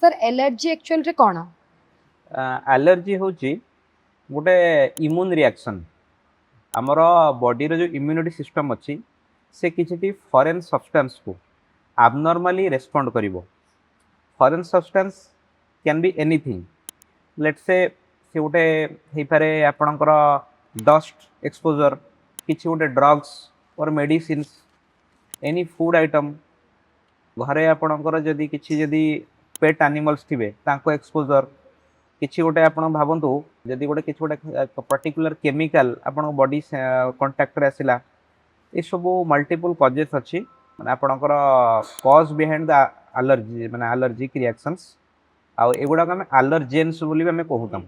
sir allergy actual रे कोन allergy हूँ गोटे इम्यून रिएक्शन आमर बॉडी रो जो इम्यूनिटी सिस्टम अच्छी से किसी फॉरेन सब्सटेंस को abnormally रेस्पोंड करिवो foreign substance can be anything let's say गोटे हो पारे आपणकर डस्ट एक्सपोजर किसी गोटे ड्रग्स और मेडिसिन एनी फूड आइटम घरे आपणकर जदि किसी जदि पेट एनिमल्स थिबे तांको एक्सपोजर किसी गोटे आप भावतु जदि गोटे किसी गोटे पर्टिकुलर केमिकल आपण बॉडी कांटेक्ट रे आसिला ये सब मल्टीपल कजेस अच्छी माने आपणकर कज बिहाइंड द एलर्जी माने एलर्जिक रिएक्शंस आ एगुडा आम एलर्जेन्स बोली आम कहूँ